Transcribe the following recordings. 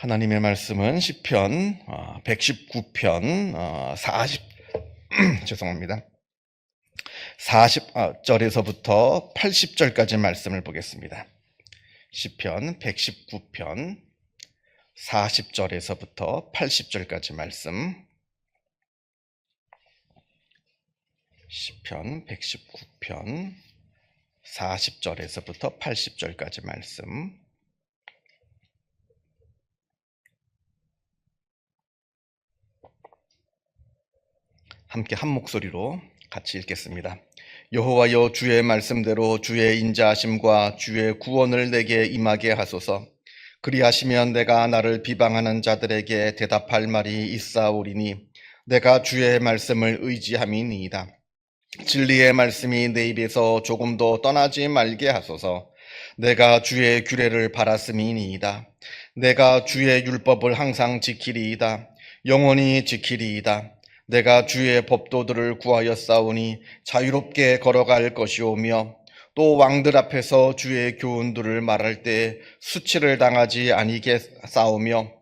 하나님의 말씀은 시편 119편 40절에서부터 80절까지 말씀을 보겠습니다. 시편 119편 40절에서부터 80절까지 말씀. 시편 119편 40절에서부터 80절까지 말씀. 함께 한 목소리로 같이 읽겠습니다. 여호와여, 주의 말씀대로 주의 인자하심과 주의 구원을 내게 임하게 하소서. 그리하시면 내가 나를 비방하는 자들에게 대답할 말이 있사오리니 내가 주의 말씀을 의지함이니이다. 진리의 말씀이 내 입에서 조금도 떠나지 말게 하소서. 내가 주의 규례를 바랐음이니이다. 내가 주의 율법을 항상 지키리이다. 영원히 지키리이다. 내가 주의 법도들을 구하였사오니 자유롭게 걸어갈 것이오며 또 왕들 앞에서 주의 교훈들을 말할 때 수치를 당하지 아니게 싸우며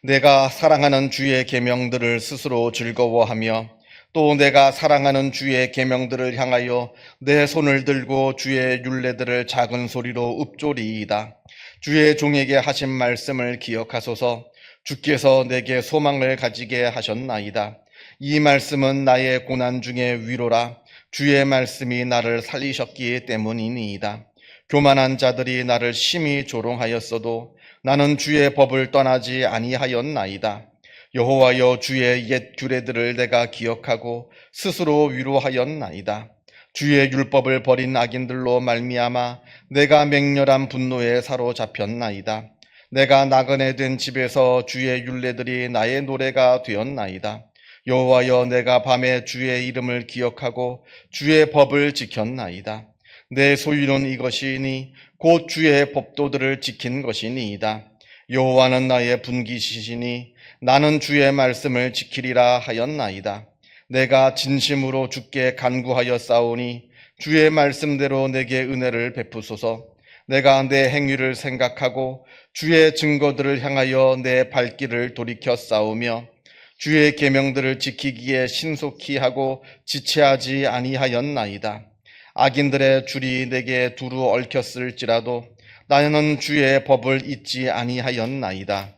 내가 사랑하는 주의 계명들을 스스로 즐거워하며 또 내가 사랑하는 주의 계명들을 향하여 내 손을 들고 주의 율례들을 작은 소리로 읊조리이다. 주의 종에게 하신 말씀을 기억하소서. 주께서 내게 소망을 가지게 하셨나이다. 이 말씀은 나의 고난 중에 위로라. 주의 말씀이 나를 살리셨기 때문이니이다. 교만한 자들이 나를 심히 조롱하였어도 나는 주의 법을 떠나지 아니하였나이다. 여호와여, 주의 옛 규례들을 내가 기억하고 스스로 위로하였나이다. 주의 율법을 버린 악인들로 말미암아 내가 맹렬한 분노에 사로잡혔나이다. 내가 나그네 된 집에서 주의 율례들이 나의 노래가 되었나이다. 여호와여, 내가 밤에 주의 이름을 기억하고 주의 법을 지켰나이다. 내 소유는 이것이니 곧 주의 법도들을 지킨 것이니이다. 여호와는 나의 분깃이시니 나는 주의 말씀을 지키리라 하였나이다. 내가 진심으로 주께 간구하였사오니 주의 말씀대로 내게 은혜를 베푸소서. 내가 내 행위를 생각하고 주의 증거들을 향하여 내 발길을 돌이켜 싸우며 주의 계명들을 지키기에 신속히 하고 지체하지 아니하였나이다. 악인들의 줄이 내게 두루 얽혔을지라도 나는 주의 법을 잊지 아니하였나이다.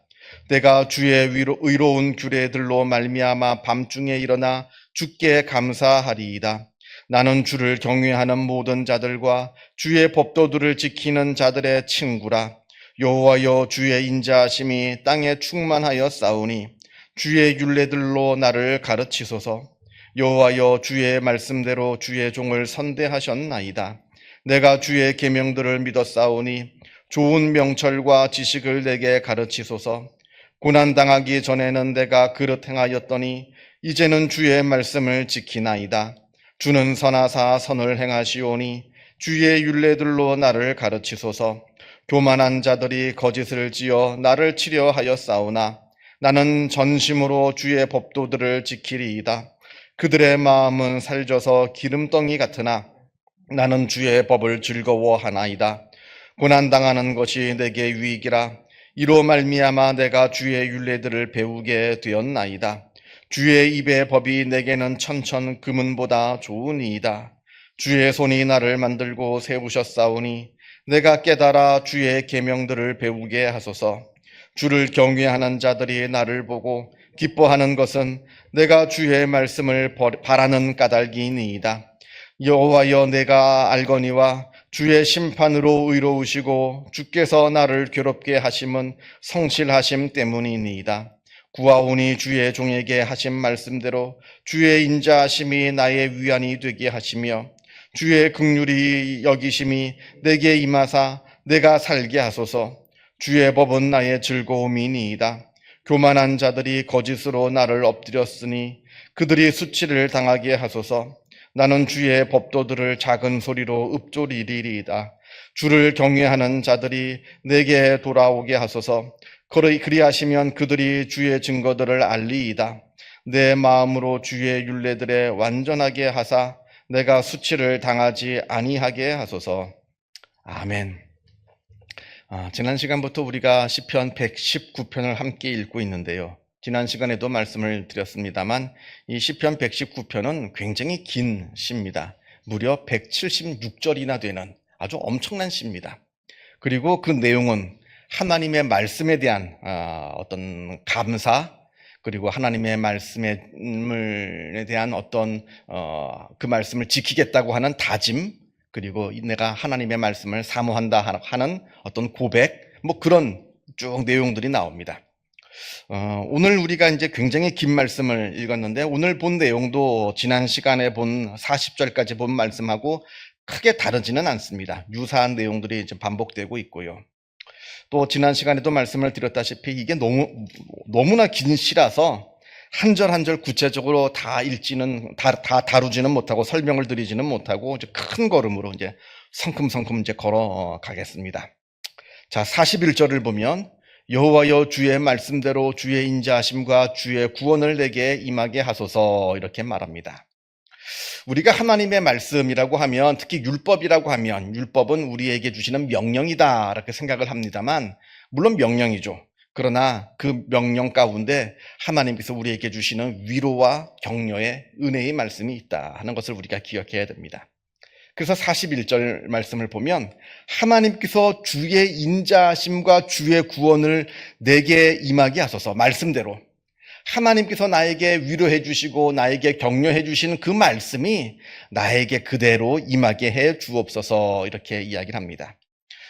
내가 주의 의로운 규례들로 말미암아 밤중에 일어나 주께 감사하리이다. 나는 주를 경외하는 모든 자들과 주의 법도들을 지키는 자들의 친구라. 여호와여, 주의 인자하심이 땅에 충만하여 싸우니 주의 율례들로 나를 가르치소서. 여호와여, 주의 말씀대로 주의 종을 선대하셨나이다. 내가 주의 계명들을 믿었사오니 좋은 명철과 지식을 내게 가르치소서. 고난당하기 전에는 내가 그릇 행하였더니 이제는 주의 말씀을 지키나이다. 주는 선하사 선을 행하시오니 주의 율례들로 나를 가르치소서. 교만한 자들이 거짓을 지어 나를 치려 하였사오나 나는 전심으로 주의 법도들을 지키리이다. 그들의 마음은 살쪄서 기름덩이 같으나 나는 주의 법을 즐거워하나이다. 고난당하는 것이 내게 유익이라. 이로 말미암아 내가 주의 율례들을 배우게 되었나이다. 주의 입의 법이 내게는 천천 금은보다 좋으니이다. 주의 손이 나를 만들고 세우셨사오니 내가 깨달아 주의 계명들을 배우게 하소서. 주를 경외하는 자들이 나를 보고 기뻐하는 것은 내가 주의 말씀을 바라는 까닭이니이다. 여호와여, 내가 알거니와 주의 심판으로 의로우시고 주께서 나를 괴롭게 하심은 성실하심 때문이니이다. 구하오니 주의 종에게 하신 말씀대로 주의 인자하심이 나의 위안이 되게 하시며 주의 긍휼히 여기심이 내게 임하사 내가 살게 하소서. 주의 법은 나의 즐거움이니이다. 교만한 자들이 거짓으로 나를 엎드렸으니 그들이 수치를 당하게 하소서. 나는 주의 법도들을 작은 소리로 읊조리리이다. 주를 경외하는 자들이 내게 돌아오게 하소서. 그리하시면 그들이 주의 증거들을 알리이다. 내 마음으로 주의 율례들에 완전하게 하사 내가 수치를 당하지 아니하게 하소서. 아멘. 지난 시간부터 우리가 시편 119편을 함께 읽고 있는데요. 지난 시간에도 말씀을 드렸습니다만 이 시편 119편은 굉장히 긴 시입니다. 무려 176절이나 되는 아주 엄청난 시입니다. 그리고 그 내용은 하나님의 말씀에 대한 어떤 감사, 그리고 하나님의 말씀에 대한 어떤 그 말씀을 지키겠다고 하는 다짐, 그리고 내가 하나님의 말씀을 사모한다 하는 어떤 고백, 그런 쭉 내용들이 나옵니다. 오늘 우리가 이제 굉장히 긴 말씀을 읽었는데 오늘 본 내용도 지난 시간에 본 40절까지 본 말씀하고 크게 다르지는 않습니다. 유사한 내용들이 이제 반복되고 있고요. 또 지난 시간에도 말씀을 드렸다시피 이게 너무나 긴 시라서 한 절 한 절 구체적으로 다 다루지는 못하고 설명을 드리지는 못하고 이제 큰 걸음으로 이제 성큼성큼 이제 걸어가겠습니다. 자, 41절을 보면 여호와여 주의 말씀대로 주의 인자하심과 주의 구원을 내게 임하게 하소서 이렇게 말합니다. 우리가 하나님의 말씀이라고 하면 특히 율법이라고 하면 율법은 우리에게 주시는 명령이다 이렇게 생각을 합니다만 물론 명령이죠. 그러나 그 명령 가운데 하나님께서 우리에게 주시는 위로와 격려의 은혜의 말씀이 있다 하는 것을 우리가 기억해야 됩니다. 그래서 41절 말씀을 보면 하나님께서 주의 인자하심과 주의 구원을 내게 임하게 하소서. 말씀대로 하나님께서 나에게 위로해 주시고 나에게 격려해 주신 그 말씀이 나에게 그대로 임하게 해 주옵소서 이렇게 이야기를 합니다.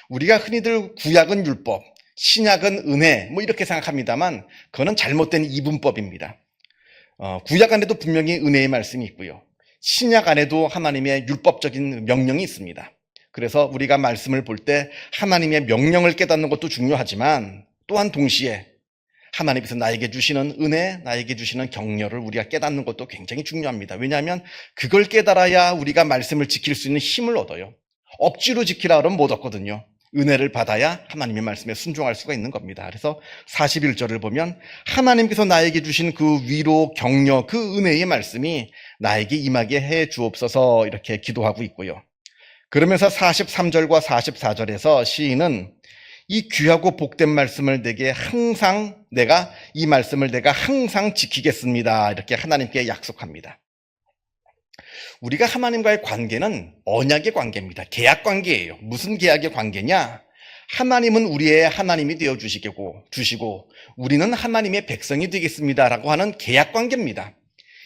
우리가 흔히들 구약은 율법, 신약은 은혜 이렇게 생각합니다만 그거는 잘못된 이분법입니다. 구약 안에도 분명히 은혜의 말씀이 있고요. 신약 안에도 하나님의 율법적인 명령이 있습니다. 그래서 우리가 말씀을 볼 때 하나님의 명령을 깨닫는 것도 중요하지만 또한 동시에 하나님께서 나에게 주시는 은혜, 나에게 주시는 격려를 우리가 깨닫는 것도 굉장히 중요합니다. 왜냐하면 그걸 깨달아야 우리가 말씀을 지킬 수 있는 힘을 얻어요. 억지로 지키라 그러면 못 얻거든요. 은혜를 받아야 하나님의 말씀에 순종할 수가 있는 겁니다. 그래서 41절을 보면 하나님께서 나에게 주신 그 위로, 격려, 그 은혜의 말씀이 나에게 임하게 해 주옵소서 이렇게 기도하고 있고요. 그러면서 43절과 44절에서 시인은 이 귀하고 복된 말씀을 이 말씀을 내가 항상 지키겠습니다 이렇게 하나님께 약속합니다. 우리가 하나님과의 관계는 언약의 관계입니다. 계약 관계예요. 무슨 계약의 관계냐? 하나님은 우리의 하나님이 되어 주시고 우리는 하나님의 백성이 되겠습니다라고 하는 계약 관계입니다.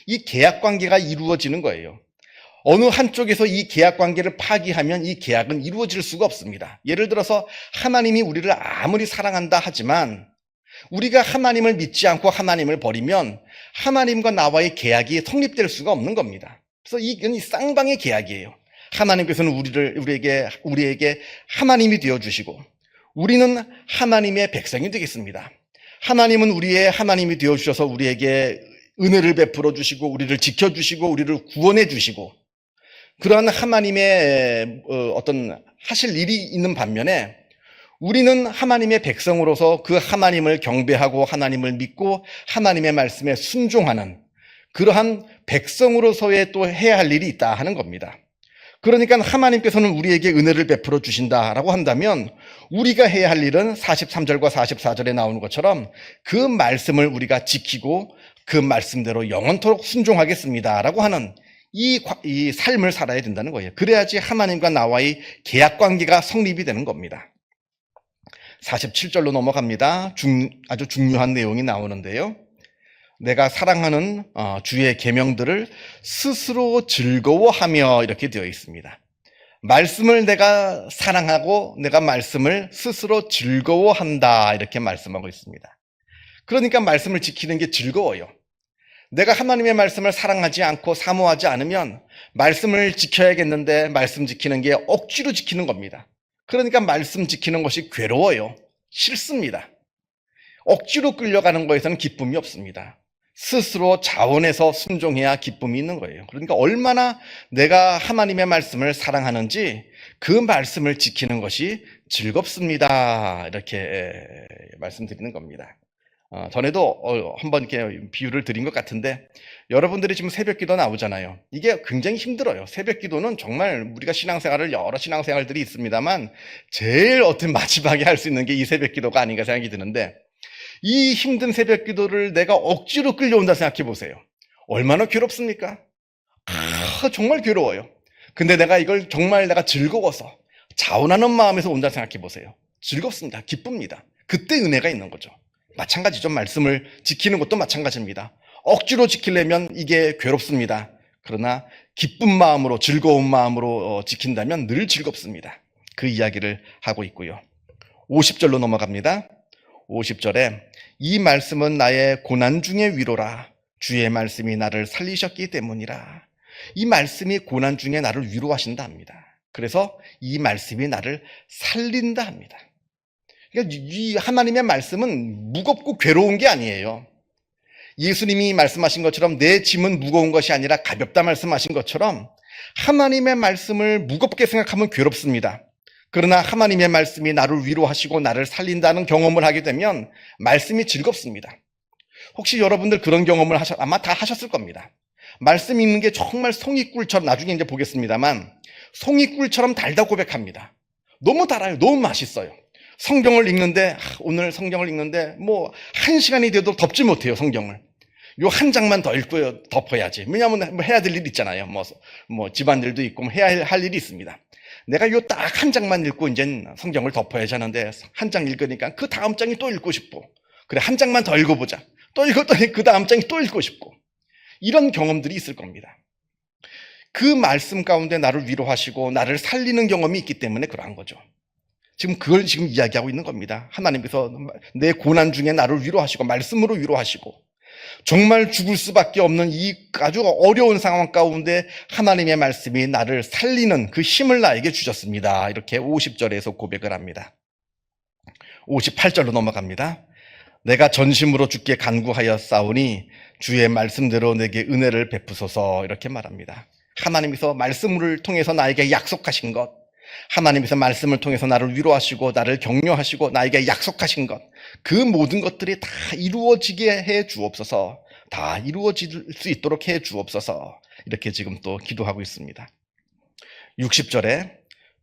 이 계약 관계가 이루어지는 거예요. 어느 한쪽에서 이 계약 관계를 파기하면 이 계약은 이루어질 수가 없습니다. 예를 들어서 하나님이 우리를 아무리 사랑한다 하지만 우리가 하나님을 믿지 않고 하나님을 버리면 하나님과 나와의 계약이 성립될 수가 없는 겁니다. 그래서 이건 쌍방의 계약이에요. 하나님께서는 우리에게 하나님이 되어 주시고 우리는 하나님의 백성이 되겠습니다. 하나님은 우리의 하나님이 되어 주셔서 우리에게 은혜를 베풀어 주시고 우리를 지켜 주시고 우리를 구원해 주시고 그러한 하나님의 어떤 하실 일이 있는 반면에 우리는 하나님의 백성으로서 그 하나님을 경배하고 하나님을 믿고 하나님의 말씀에 순종하는 그러한 백성으로서의 또 해야 할 일이 있다 하는 겁니다. 그러니까 하나님께서는 우리에게 은혜를 베풀어 주신다라고 한다면 우리가 해야 할 일은 43절과 44절에 나오는 것처럼 그 말씀을 우리가 지키고 그 말씀대로 영원토록 순종하겠습니다라고 하는 이 삶을 살아야 된다는 거예요. 그래야지 하나님과 나와의 계약 관계가 성립이 되는 겁니다. 47절로 넘어갑니다. 아주 중요한 내용이 나오는데요. 내가 사랑하는 주의 계명들을 스스로 즐거워하며 이렇게 되어 있습니다. 말씀을 내가 사랑하고 내가 말씀을 스스로 즐거워한다 이렇게 말씀하고 있습니다. 그러니까 말씀을 지키는 게 즐거워요. 내가 하나님의 말씀을 사랑하지 않고 사모하지 않으면 말씀을 지켜야겠는데 말씀 지키는 게 억지로 지키는 겁니다. 그러니까 말씀 지키는 것이 괴로워요. 싫습니다. 억지로 끌려가는 것에서는 기쁨이 없습니다. 스스로 자원해서 순종해야 기쁨이 있는 거예요. 그러니까 얼마나 내가 하나님의 말씀을 사랑하는지 그 말씀을 지키는 것이 즐겁습니다. 이렇게 말씀드리는 겁니다. 전에도 한번 이렇게 비유를 드린 것 같은데, 여러분들이 지금 새벽 기도 나오잖아요. 이게 굉장히 힘들어요. 새벽 기도는 정말 우리가 신앙생활을 여러 신앙생활들이 있습니다만 제일 어떤 마지막에 할 수 있는 게 이 새벽 기도가 아닌가 생각이 드는데, 이 힘든 새벽 기도를 내가 억지로 끌려온다 생각해 보세요. 얼마나 괴롭습니까? 정말 괴로워요. 근데 내가 이걸 정말 내가 즐거워서 자원하는 마음에서 온다 생각해 보세요. 즐겁습니다. 기쁩니다. 그때 은혜가 있는 거죠. 마찬가지죠. 말씀을 지키는 것도 마찬가지입니다. 억지로 지키려면 이게 괴롭습니다. 그러나 기쁜 마음으로, 즐거운 마음으로 지킨다면 늘 즐겁습니다. 그 이야기를 하고 있고요. 50절로 넘어갑니다. 50절에 이 말씀은 나의 고난 중의 위로라. 주의 말씀이 나를 살리셨기 때문이라. 이 말씀이 고난 중에 나를 위로하신다 합니다. 그래서 이 말씀이 나를 살린다 합니다. 그러니까 이 하나님의 말씀은 무겁고 괴로운 게 아니에요. 예수님이 말씀하신 것처럼 내 짐은 무거운 것이 아니라 가볍다 말씀하신 것처럼 하나님의 말씀을 무겁게 생각하면 괴롭습니다. 그러나 하나님의 말씀이 나를 위로하시고 나를 살린다는 경험을 하게 되면 말씀이 즐겁습니다. 혹시 여러분들 그런 경험을 아마 다 하셨을 겁니다. 말씀 읽는 게 정말 송이꿀처럼, 나중에 이제 보겠습니다만 송이꿀처럼 달다 고백합니다. 너무 달아요. 너무 맛있어요. 성경을 읽는데 오늘 성경을 읽는데 뭐 1시간이 돼도 덮지 못해요. 성경을. 요 한 장만 더 읽고요. 덮어야지. 왜냐하면 해야 될 일이 있잖아요. 뭐 집안일도 있고 해야 할 일이 있습니다. 내가 요 딱 한 장만 읽고 이제 성경을 덮어야지 하는데 한 장 읽으니까 그 다음 장이 또 읽고 싶고, 그래 한 장만 더 읽어보자. 또 읽었더니 그 다음 장이 또 읽고 싶고, 이런 경험들이 있을 겁니다. 그 말씀 가운데 나를 위로하시고 나를 살리는 경험이 있기 때문에 그러한 거죠. 그걸 지금 이야기하고 있는 겁니다. 하나님께서 내 고난 중에 나를 위로하시고 말씀으로 위로하시고 정말 죽을 수밖에 없는 이 아주 어려운 상황 가운데 하나님의 말씀이 나를 살리는 그 힘을 나에게 주셨습니다. 이렇게 50절에서 고백을 합니다. 58절로 넘어갑니다. 내가 전심으로 주께 간구하여 싸우니 주의 말씀대로 내게 은혜를 베푸소서. 이렇게 말합니다. 하나님께서 말씀을 통해서 나에게 약속하신 것, 하나님께서 말씀을 통해서 나를 위로하시고 나를 격려하시고 나에게 약속하신 것, 그 모든 것들이 다 이루어지게 해 주옵소서. 다 이루어질 수 있도록 해 주옵소서. 이렇게 지금 또 기도하고 있습니다. 60절에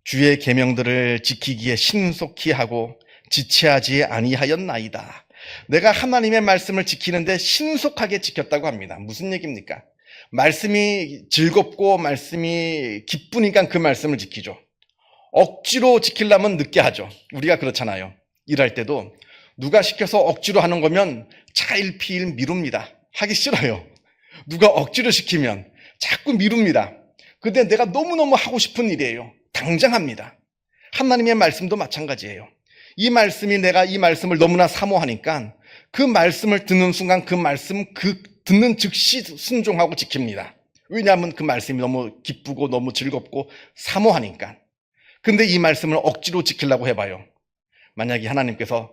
주의 계명들을 지키기에 신속히 하고 지체하지 아니하였나이다. 내가 하나님의 말씀을 지키는데 신속하게 지켰다고 합니다. 무슨 얘기입니까? 말씀이 즐겁고 말씀이 기쁘니까 그 말씀을 지키죠. 억지로 지키려면 늦게 하죠. 우리가 그렇잖아요. 일할 때도 누가 시켜서 억지로 하는 거면 차일피일 미룹니다. 하기 싫어요. 누가 억지로 시키면 자꾸 미룹니다. 근데 내가 너무너무 하고 싶은 일이에요. 당장 합니다. 하나님의 말씀도 마찬가지예요. 이 말씀이 내가 이 말씀을 너무나 사모하니까 그 말씀을 듣는 순간 그 말씀 듣는 즉시 순종하고 지킵니다. 왜냐하면 그 말씀이 너무 기쁘고 너무 즐겁고 사모하니까. 근데 이 말씀을 억지로 지키려고 해봐요. 만약에 하나님께서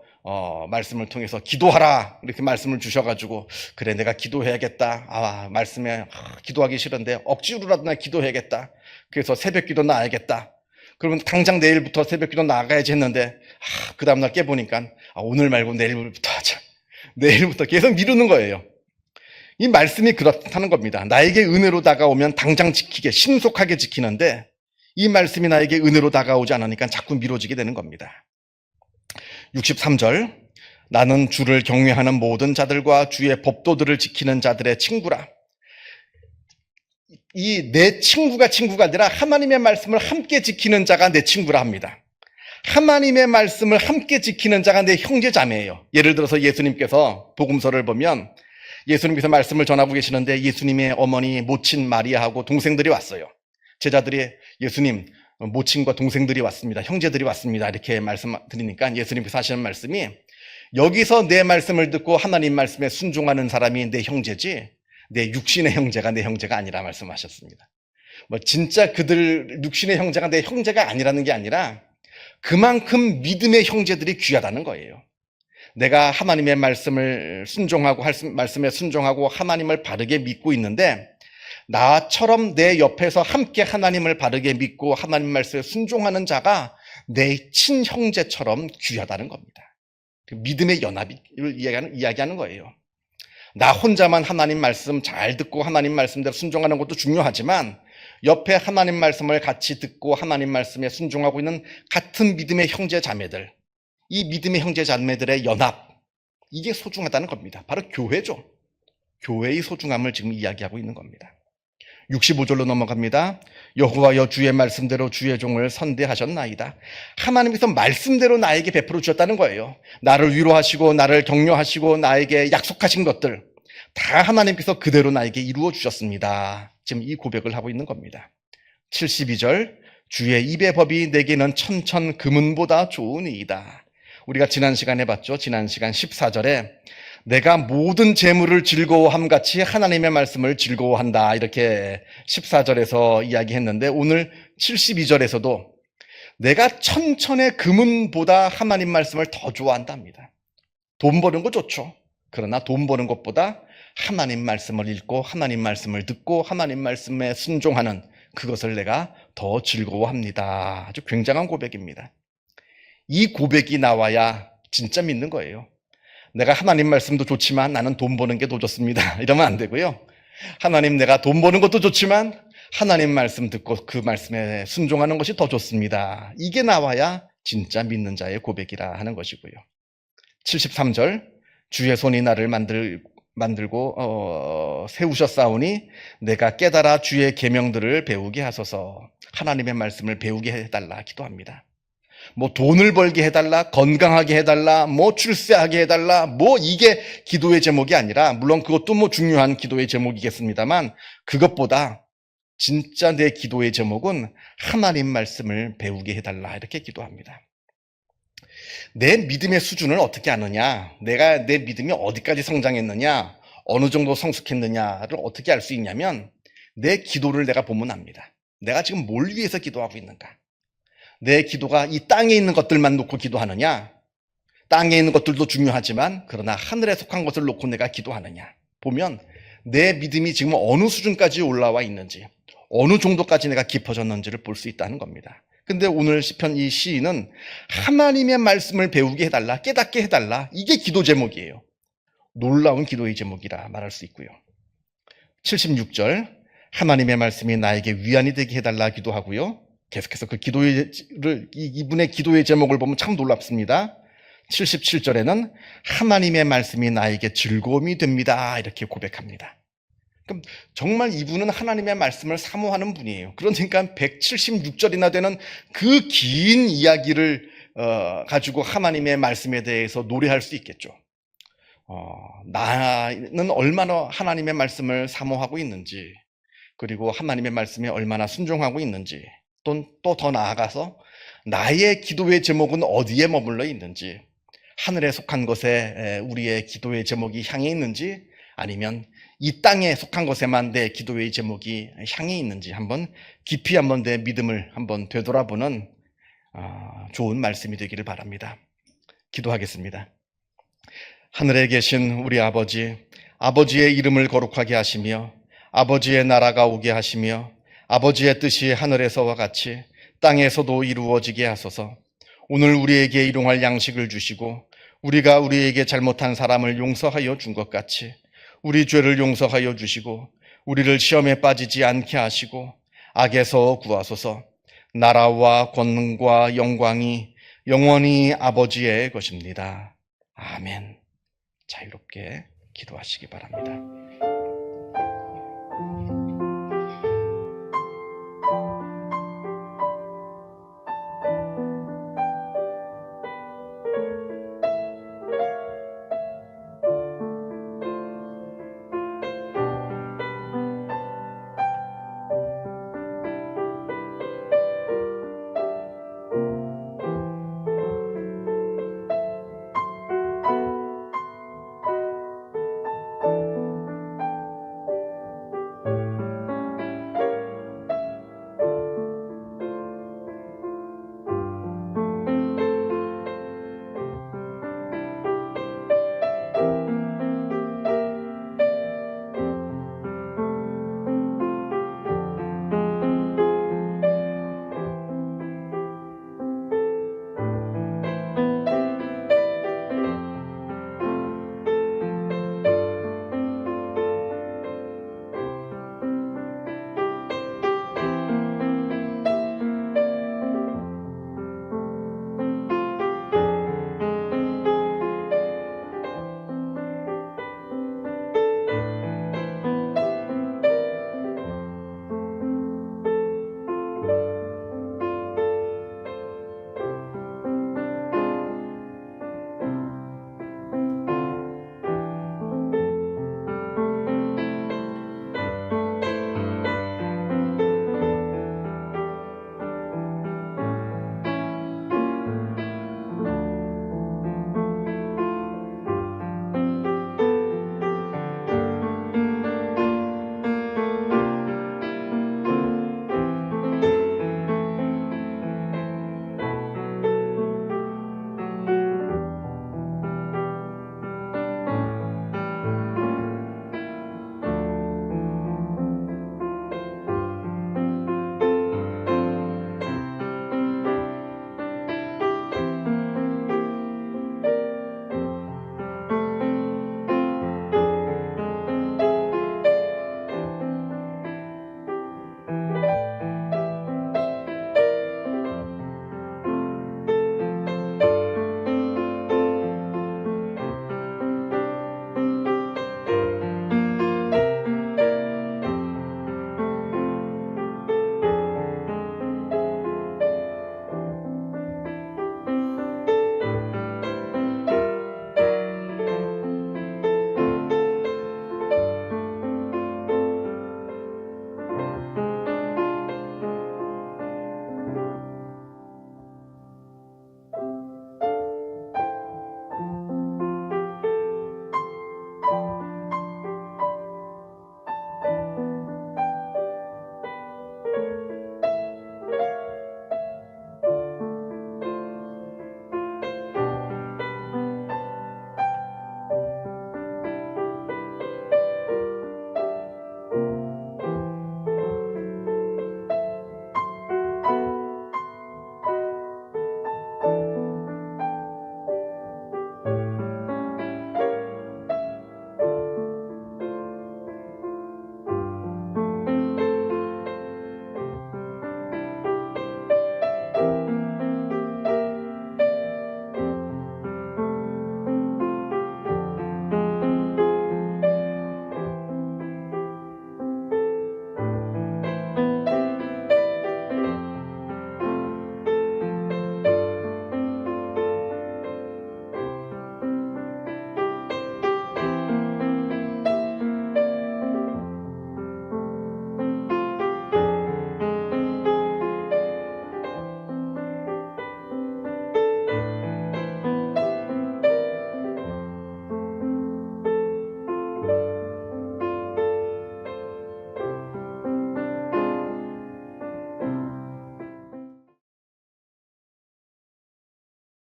말씀을 통해서 기도하라 이렇게 말씀을 주셔가지고 그래 내가 기도해야겠다. 말씀에 기도하기 싫은데 억지로라도 나 기도해야겠다. 그래서 새벽 기도 나야겠다. 그러면 당장 내일부터 새벽 기도 나가야지 했는데 그 다음날 깨보니까 오늘 말고 내일부터 하자. 내일부터 계속 미루는 거예요. 이 말씀이 그렇다는 겁니다. 나에게 은혜로 다가오면 당장 지키게 신속하게 지키는데 이 말씀이 나에게 은혜로 다가오지 않으니까 자꾸 미뤄지게 되는 겁니다. 63절 나는 주를 경외하는 모든 자들과 주의 법도들을 지키는 자들의 친구라. 이 내 친구가 아니라 하나님의 말씀을 함께 지키는 자가 내 친구라 합니다. 하나님의 말씀을 함께 지키는 자가 내 형제자매예요. 예를 들어서 예수님께서 복음서를 보면 예수님께서 말씀을 전하고 계시는데 예수님의 어머니 모친 마리아하고 동생들이 왔어요. 제자들이 예수님 모친과 동생들이 왔습니다. 형제들이 왔습니다. 이렇게 말씀드리니까 예수님께서 하시는 말씀이 여기서 내 말씀을 듣고 하나님 말씀에 순종하는 사람이 내 형제지 내 육신의 형제가 내 형제가 아니라 말씀하셨습니다. 진짜 그들 육신의 형제가 내 형제가 아니라는 게 아니라 그만큼 믿음의 형제들이 귀하다는 거예요. 내가 하나님의 말씀을 순종하고 말씀에 순종하고 하나님을 바르게 믿고 있는데 나처럼 내 옆에서 함께 하나님을 바르게 믿고 하나님 말씀에 순종하는 자가 내 친형제처럼 귀하다는 겁니다. 그 믿음의 연합을 이야기하는 거예요. 나 혼자만 하나님 말씀 잘 듣고 하나님 말씀대로 순종하는 것도 중요하지만 옆에 하나님 말씀을 같이 듣고 하나님 말씀에 순종하고 있는 같은 믿음의 형제 자매들, 이 믿음의 형제 자매들의 연합, 이게 소중하다는 겁니다. 바로 교회죠. 교회의 소중함을 지금 이야기하고 있는 겁니다. 65절로 넘어갑니다. 여호와여 주의 말씀대로 주의 종을 선대하셨나이다. 하나님께서 말씀대로 나에게 베풀어 주셨다는 거예요. 나를 위로하시고 나를 격려하시고 나에게 약속하신 것들 다 하나님께서 그대로 나에게 이루어 주셨습니다. 지금 이 고백을 하고 있는 겁니다. 72절 주의 입의 법이 내게는 천천 금은보다 좋으니이다. 우리가 지난 시간에 봤죠. 지난 시간 14절에 내가 모든 재물을 즐거워함같이 하나님의 말씀을 즐거워한다. 이렇게 14절에서 이야기했는데 오늘 72절에서도 내가 천천의 금은보다 하나님 말씀을 더 좋아한답니다. 돈 버는 거 좋죠. 그러나 돈 버는 것보다 하나님 말씀을 읽고 하나님 말씀을 듣고 하나님 말씀에 순종하는 그것을 내가 더 즐거워합니다. 아주 굉장한 고백입니다. 이 고백이 나와야 진짜 믿는 거예요. 내가 하나님 말씀도 좋지만 나는 돈 버는 게 더 좋습니다. 이러면 안 되고요. 하나님 내가 돈 버는 것도 좋지만 하나님 말씀 듣고 그 말씀에 순종하는 것이 더 좋습니다. 이게 나와야 진짜 믿는 자의 고백이라 하는 것이고요. 73절 주의 손이 나를 만들고 세우셨사오니 내가 깨달아 주의 계명들을 배우게 하소서. 하나님의 말씀을 배우게 해달라 기도합니다. 뭐 돈을 벌게 해달라, 건강하게 해달라, 뭐 출세하게 해달라, 뭐 이게 기도의 제목이 아니라 물론 그것도 뭐 중요한 기도의 제목이겠습니다만 그것보다 진짜 내 기도의 제목은 하나님 말씀을 배우게 해달라 이렇게 기도합니다. 내 믿음의 수준을 어떻게 아느냐, 내가 내 믿음이 어디까지 성장했느냐, 어느 정도 성숙했느냐를 어떻게 알 수 있냐면 내 기도를 내가 보면 압니다. 내가 지금 뭘 위해서 기도하고 있는가? 내 기도가 이 땅에 있는 것들만 놓고 기도하느냐, 땅에 있는 것들도 중요하지만 그러나 하늘에 속한 것을 놓고 내가 기도하느냐 보면 내 믿음이 지금 어느 수준까지 올라와 있는지, 어느 정도까지 내가 깊어졌는지를 볼 수 있다는 겁니다. 근데 오늘 시편 이 시인은 하나님의 말씀을 배우게 해달라, 깨닫게 해달라, 이게 기도 제목이에요. 놀라운 기도의 제목이라 말할 수 있고요. 76절 하나님의 말씀이 나에게 위안이 되게 해달라 기도하고요. 계속해서 그 이분의 기도의 제목을 보면 참 놀랍습니다. 77절에는 하나님의 말씀이 나에게 즐거움이 됩니다. 이렇게 고백합니다. 그럼 정말 이분은 하나님의 말씀을 사모하는 분이에요. 그러니까 176절이나 되는 그 긴 이야기를 가지고 하나님의 말씀에 대해서 노래할 수 있겠죠. 나는 얼마나 하나님의 말씀을 사모하고 있는지, 그리고 하나님의 말씀에 얼마나 순종하고 있는지, 또 더 나아가서 나의 기도의 제목은 어디에 머물러 있는지, 하늘에 속한 것에 우리의 기도의 제목이 향해 있는지, 아니면 이 땅에 속한 것에만 내 기도의 제목이 향해 있는지 한번 깊이 한번 내 믿음을 한번 되돌아보는 좋은 말씀이 되기를 바랍니다. 기도하겠습니다. 하늘에 계신 우리 아버지, 아버지의 이름을 거룩하게 하시며 아버지의 나라가 오게 하시며 아버지의 뜻이 하늘에서와 같이 땅에서도 이루어지게 하소서. 오늘 우리에게 일용할 양식을 주시고 우리가 우리에게 잘못한 사람을 용서하여 준 것 같이 우리 죄를 용서하여 주시고 우리를 시험에 빠지지 않게 하시고 악에서 구하소서. 나라와 권능과 영광이 영원히 아버지의 것입니다. 아멘. 자유롭게 기도하시기 바랍니다.